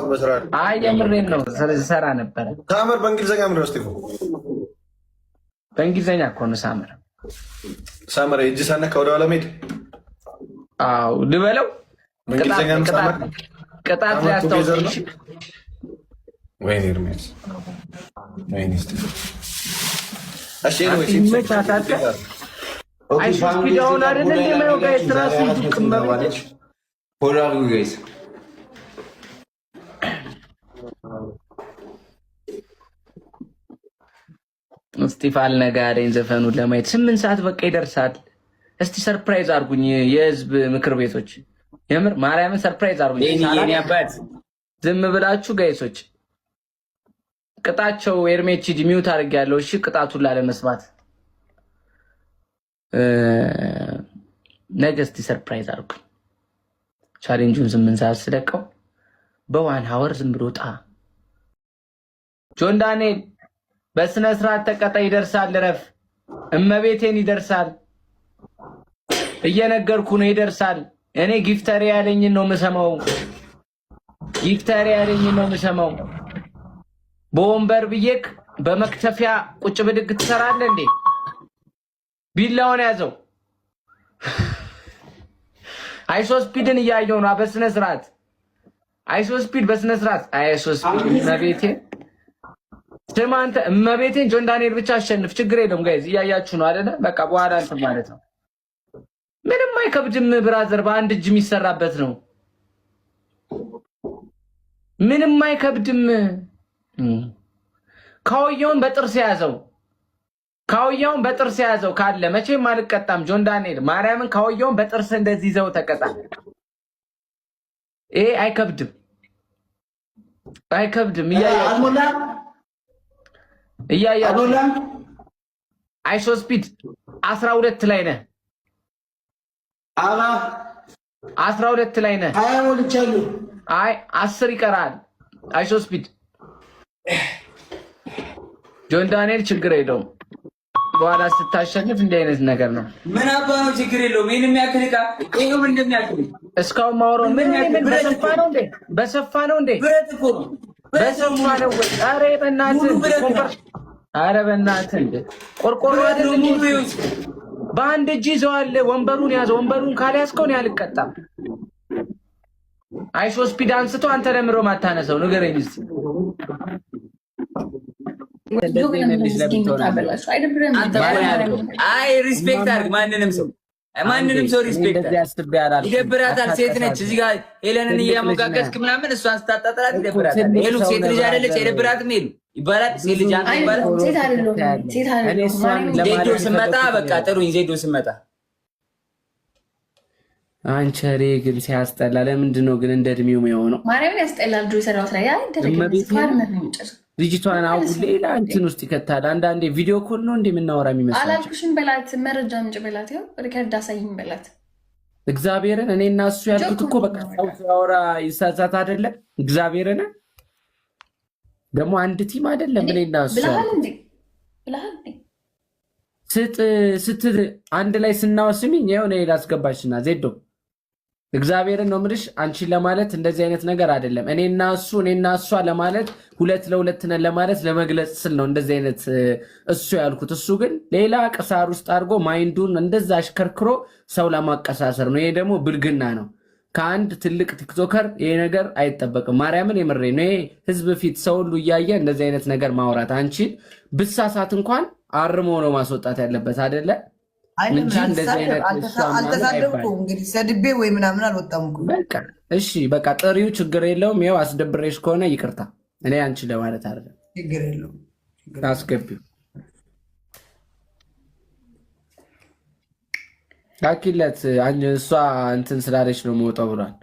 በስራ አይ የምሬን ነው። ሰራ ነበር። ሳመር በእንግሊዘኛ ምን ነው ስቲፎ? በእንግሊዘኛ እኮ ነው ሳመር። ሳመር እጅ ሳነካ ወደ ኋላ መሄድ። አዎ ልበለው። በእንግሊዘኛ ነው ሳመር። ቅጣት ሊያስታውስ ወይኔ እርሜስ ወይኔ ስቲፎ። እሺ ነው አይ ሱስፒዳውን አይደል እንደማየው ጋር ትራሱ ይቅምበለች ፖላሩ ጋይስ እስቲፋል ነጋዴን ዘፈኑን ለማየት 8 ሰዓት በቃ ይደርሳል። እስቲ ሰርፕራይዝ አድርጉኝ የህዝብ ምክር ቤቶች፣ የምር ማርያምን ሰርፕራይዝ አድርጉኝ። የኔ አባት ዝም ብላችሁ ጋይሶች ቅጣቸው። ኤርሜቺ ሚውት አድርጌያለሁ። እሺ ቅጣቱን ላለመስማት ነገ እስቲ ሰርፕራይዝ አድርጉኝ። ቻሌንጁን 8 ሰዓት ስለቀው በዋን ሀወር ዝም ብሎ ጣ ጆን ዳንኤል በስነ ስርዓት ተቀጣ። ይደርሳል። ረፍ እመቤቴን ይደርሳል። እየነገርኩ ነው ይደርሳል። እኔ ጊፍተሪ ያለኝን ነው የምሰማው። ጊፍተሪ ያለኝን ነው የምሰማው። በወንበር ብዬክ በመክተፊያ ቁጭ ብድግ ትሰራለህ እንዴ? ቢላውን ያዘው። አይሶ ስፒድን እያየው ነው በስነ ስርዓት። አይሶ ስፒድ በስነ ስርዓት። አይሶ ስፒድ እመቤቴን ስማ አንተ እመቤቴን ጆን ዳንኤል ብቻ አሸንፍ። ችግር የለውም ጋይዝ እያያችሁ ነው አይደለ? በቃ በኋላ እንትን ማለት ነው። ምንም አይከብድም ብራዘር። በአንድ እጅ የሚሰራበት ነው። ምንም አይከብድም። ካውየውን በጥርስ ያዘው። ካውየውን በጥርስ ያዘው ካለ መቼም አልቀጣም። ጆን ዳንኤል ማርያምን ካውየውን በጥርስ እንደዚህ ይዘው ተቀጣ። ይሄ አይከብድም። አይከብድም። እያያችሁ አይሶ ስፒድ 12 ላይ ነህ። 12 ላይ ነህ። አይ 10 ይቀራል። አይሶ ስፒድ ጆን ዳንኤል ችግር የለውም። በኋላ ስታሸንፍ እንዲህ አይነት ነገር ነው። ምን አባ ነው ችግር የለውም። ይሄን የሚያክል ዕቃ ይሄው ምን እንደሚያክል እስካሁን ማውራው ምን በሰፋ ነው እንዴ? በሰፋ ነው እንዴ? ብረት እኮ ነው። በሰፋ ነው ወይ? ኧረ በእናትህ ኧረ በእናትህ እንደ ቆርቆሮ አይደለም። በአንድ እጅ ይዘዋል። ወንበሩን ያዘው። ወንበሩን ካልያዝከው ነው አልቀጣም። አይሶ ስፒድ አንስቶ አንተ ለምሮ ማታነሰው ንገረኝ እስኪ። አይ ሪስፔክት አድርግ ማንንም ሰው ሪስፔክት ይደብራታል። ሴት ነች። እዚህ ጋር ሄለንን እያሞጋገዝክ ምናምን እሷን ስታጣጥላት ይደብራታል። ሄሉ ሴት ልጅ አይደለች? አይደብራትም? ሄሉ ይባላል ሴት ልጅ አንተ ይባላል። ዜዶ ስመጣ በቃ ጥሩኝ። ዜዶ ስመጣ አንቸሬ ግን ሲያስጠላ። ለምንድን ነው ግን እንደ እድሜው የሆነው? ማርያምን ያስጠላል። ልጆ የሰራው ስራ ልጅቷን አሁን ሌላ እንትን ውስጥ ይከታል። አንዳንዴ ቪዲዮ ኮል ነው እንደምናወራ የሚመስለው። አላልኩሽም በላት፣ መረጃ ምንጭ በላት፣ ይኸው ሪከርድ አሳይኝ በላት። እግዚአብሔርን እኔ እና እሱ ያልኩት እኮ በቃ ሰው ሲያወራ ይሳሳት አይደለ? እግዚአብሔርን ደግሞ አንድ ቲም አይደለም። እኔ እና እሱ ስት አንድ ላይ ስናወስሚኝ ይኸው እኔ ላስገባሽና ዜዶ እግዚአብሔርን ነው የምልሽ። አንቺን ለማለት እንደዚህ አይነት ነገር አይደለም። እኔና እሷ ለማለት 2 ለ2 ነን ለማለት ለመግለጽ ስል ነው እንደዚህ አይነት እሱ ያልኩት። እሱ ግን ሌላ ቅሳር ውስጥ አድርጎ ማይንዱን እንደዛ አሽከርክሮ ሰው ለማቀሳሰር ነው። ይሄ ደግሞ ብልግና ነው። ከአንድ ትልቅ ቲክቶከር ይሄ ነገር አይጠበቅም። ማርያምን የምሬ ነው። ይሄ ህዝብ ፊት ሰው ሁሉ እያየ እንደዚህ አይነት ነገር ማውራት አንቺን ብሳሳት እንኳን አርሞ ነው ማስወጣት ያለበት አይደለ? አልተሳደብኩም እንግዲህ ሰድቤ ወይ ምናምን አልወጣም። እሺ በቃ ጥሪው ችግር የለውም። ይኸው አስደብሬሽ ከሆነ ይቅርታ። እኔ አንቺ ለማለት አይደለም። ችግር የለውም። አስገቢው ላኪለት። እሷ እንትን ስላለች ነው የምወጣው ብሏል።